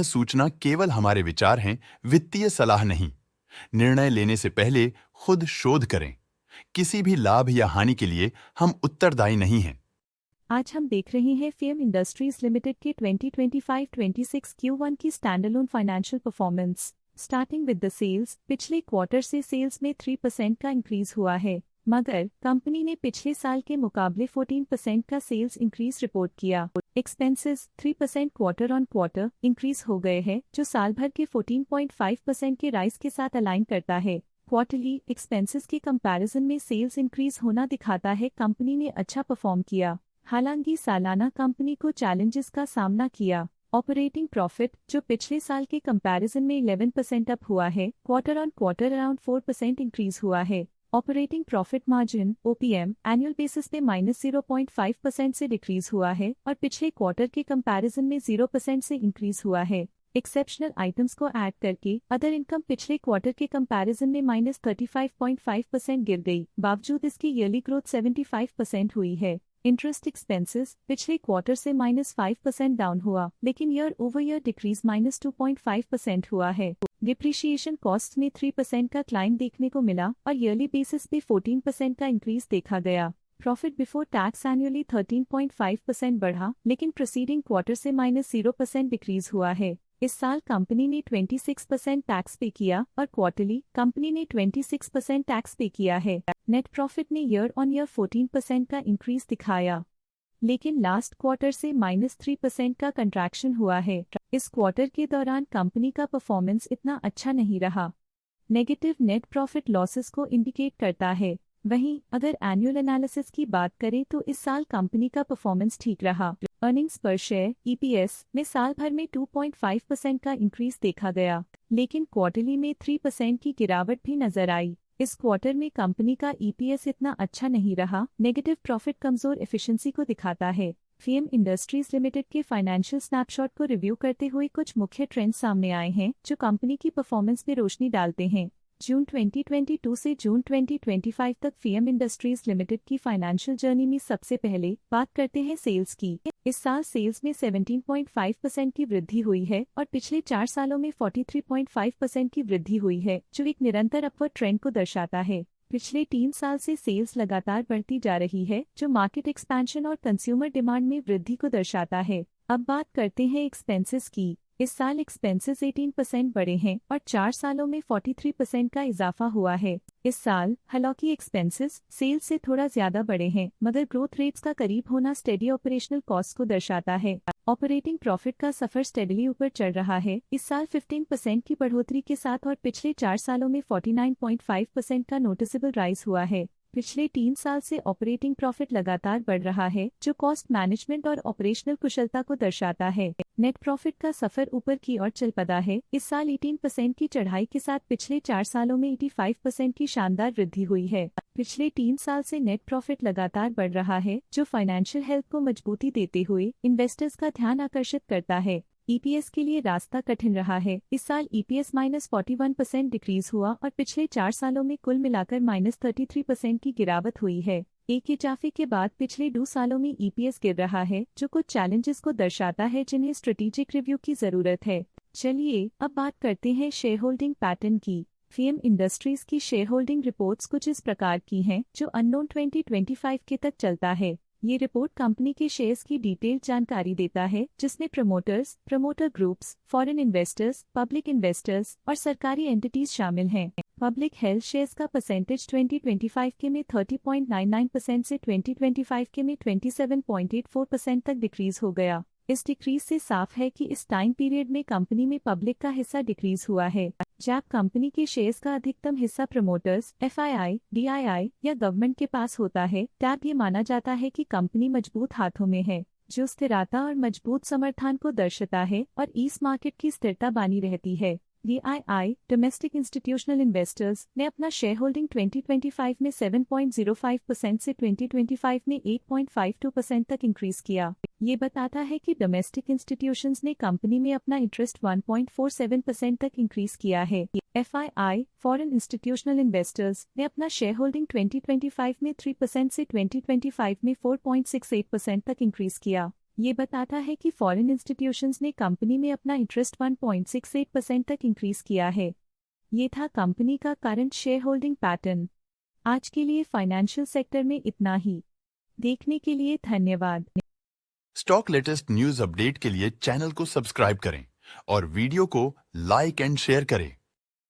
सूचना केवल हमारे विचार हैं, वित्तीय सलाह नहीं। निर्णय लेने से पहले खुद शोध करें। किसी भी लाभ या हानि के लिए हम उत्तरदायी नहीं हैं। आज हम देख रहे हैं फेम इंडस्ट्रीज लिमिटेड के 2025-26 Q1 की standalone financial performance. Starting with the sales, पिछले क्वार्टर से सेल्स में 3% का इंक्रीज हुआ है, मगर कंपनी ने पिछले साल के मुकाबले 14% का सेल्स इंक्रीज रिपोर्ट किया। Expenses 3% quarter on quarter increase हो गए हैं, जो साल भर के 14.5% के राइज के साथ अलाइन करता है। क्वार्टरली एक्सपेंसेस के कंपैरिजन में सेल्स इंक्रीज होना दिखाता है कंपनी ने अच्छा परफॉर्म किया। हालांकि सालाना कंपनी को चैलेंजेस का सामना किया। ऑपरेटिंग प्रॉफिट, जो पिछले साल के कंपैरिजन में 11% अप हुआ है, quarter on quarter around 4% increase हुआ है। Operating profit margin (OPM) annual basis पे -0.5% से डिक्रीज हुआ है और पिछले क्वार्टर के कंपैरिजन में 0% से इंक्रीज हुआ है। एक्सेप्शनल आइटम्स को ऐड करके अदर इनकम पिछले क्वार्टर के कंपैरिजन में -35.5% गिर गई, बावजूद इसकी ईयरली ग्रोथ 75% हुई है। इंटरेस्ट एक्सपेंसेस पिछले क्वार्टर से -5% डाउन हुआ, लेकिन ईयर ओवर ईयर डिक्रीज -2.5% हुआ है। डिप्रिशिएशन कॉस्ट में 3% का क्लाइम देखने को मिला और ईयरली बेसिस पे 14% का इंक्रीज देखा गया। प्रॉफिट बिफोर टैक्स एनुअली 13.5% बढ़ा, लेकिन प्रीसीडिंग क्वार्टर से -0% डिक्रीज हुआ है। इस साल कंपनी ने 26% टैक्स पे किया और क्वार्टरली कंपनी ने 26% टैक्स पे किया है। नेट प्रॉफिट ने ईयर ऑन ईयर 14% का इंक्रीज दिखाया, लेकिन लास्ट क्वार्टर से -3% का कंट्रैक्शन हुआ है। इस क्वार्टर के दौरान कंपनी का परफॉर्मेंस इतना अच्छा नहीं रहा। नेगेटिव नेट प्रॉफिट लॉसेस को इंडिकेट करता है। वहीं अगर एनुअल एनालिसिस की बात करें तो इस साल कंपनी का परफॉर्मेंस ठीक रहा। अर्निंग्स पर शेयर (EPS) में साल भर में 2.5% का इंक्रीज देखा गया, लेकिन क्वार्टरली में 3% की गिरावट भी नजर आई। इस क्वार्टर में कंपनी का EPS इतना अच्छा नहीं रहा। नेगेटिव प्रॉफिट कमजोर एफिशिएंसी को दिखाता है। फेम इंडस्ट्रीज लिमिटेड के फाइनेंशियल स्नैपशॉट को रिव्यू करते हुए कुछ मुख्य ट्रेंड्स सामने आए हैं जो कंपनी की परफॉर्मेंस में रोशनी डालते हैं। जून 2022 से जून 2025 तक फेम इंडस्ट्रीज लिमिटेड की फाइनेंशियल जर्नी में सबसे पहले बात करते हैं सेल्स की। इस साल सेल्स में 17.5% की वृद्धि हुई है और पिछले 4 सालों में 43.5% की वृद्धि हुई है, जो एक निरंतर अपवर्ड ट्रेंड को दर्शाता है। पिछले 3 साल से सेल्स लगातार बढ़ती जा रही है, जो मार्केट एक्सपेंशन और कंज्यूमर डिमांड में वृद्धि को दर्शाता है। अब बात करते हैं एक्सपेंसेस की। इस साल एक्सपेंसेस 18% बढ़े हैं और 4 सालों में 43% का इजाफा हुआ है। इस साल हालांकि एक्सपेंसेस सेल्स से थोड़ा ज्यादा बढ़े हैं, मगर ग्रोथ रेट्स का करीब होना स्टेडी ऑपरेशनल कॉस्ट को दर्शाता है। ऑपरेटिंग प्रॉफिट का सफर स्टेडली ऊपर चढ़ रहा है, इस साल 15% की बढ़ोतरी के साथ और पिछले 4 सालों में 49.5% का नोटिसेबल राइज हुआ है। पिछले 3 साल से ऑपरेटिंग प्रॉफिट लगातार बढ़ रहा है, जो कॉस्ट मैनेजमेंट और ऑपरेशनल कुशलता को दर्शाता है। नेट प्रॉफिट का सफर ऊपर की ओर चल पड़ा है। इस साल 18% की चढ़ाई के साथ पिछले 4 सालों में 85% की शानदार वृद्धि हुई है। पिछले 3 साल से नेट प्रॉफिट लगातार बढ़ रहा है, जो फाइनेंशियल हेल्थ को मजबूती देते हुए इन्वेस्टर्स का ध्यान आकर्षित करता है। EPS के लिए रास्ता कठिन रहा है। इस साल EPS -41% डिक्रीज हुआ और पिछले 4 सालों में कुल मिलाकर -33% की गिरावट हुई है। एक इजाफे के बाद पिछले 2 सालों में EPS गिर रहा है, जो कुछ चैलेंजेस को दर्शाता है जिन्हें स्ट्रेटेजिक रिव्यू की जरूरत है। चलिए अब बात करते हैं शेयर होल्डिंग पैटर्न की। फेम इंडस्ट्रीज की शेयर होल्डिंग रिपोर्ट्स कुछ इस प्रकार की हैं, जो अननोन 2025 के तक चलता है। ये रिपोर्ट कंपनी के शेयर्स की डिटेल्ड जानकारी देता है, जिसमें promoters, promoter groups, foreign investors, public investors और सरकारी एंटिटीज शामिल हैं। पब्लिक हेल्थ शेयर्स का परसेंटेज 2025 के में 30.99% से 2025 के में 27.84% तक डिक्रीज हो गया। इस डिक्रीज से साफ है कि इस टाइम पीरियड में कंपनी में पब्लिक का हिस्सा डिक्रीज हुआ है। जब कंपनी के शेयर्स का अधिकतम हिस्सा प्रमोटर्स, FII, DII या गवर्नमेंट के पास होता है, तब ये माना जाता है कि कंपनी मजबूत हाथों में है, जो स्थिरता और मजबूत समर्थन को दर्शाता है और इस मार्केट की स्थिरता बनी रहती है। DII डोमेस्टिक इंस्टीट्यूशनल इन्वेस्टर्स ने अपना शेयर होल्डिंग 2025 में 7.05% से 2025 में 8.52% तक इंक्रीज किया। ये बताता है कि डोमेस्टिक इंस्टीट्यूशंस ने कंपनी में अपना इंटरेस्ट 1.47% तक इंक्रीज किया है। FII फॉरेन इंस्टीट्यूशनल इन्वेस्टर्स ने अपना शेयर होल्डिंग 2025 में 3% से 2025 में 4.68% तक इंक्रीज किया। ये बताता है कि फॉरेन इंस्टीट्यूशंस ने कंपनी में अपना इंटरेस्ट 1.68% तक इंक्रीज किया है। ये था कंपनी का करंट शेयर होल्डिंग पैटर्न। आज के लिए फाइनेंशियल सेक्टर में इतना ही। देखने के लिए धन्यवाद। स्टॉक लेटेस्ट न्यूज अपडेट के लिए चैनल को सब्सक्राइब करें और वीडियो को लाइक एंड शेयर करें।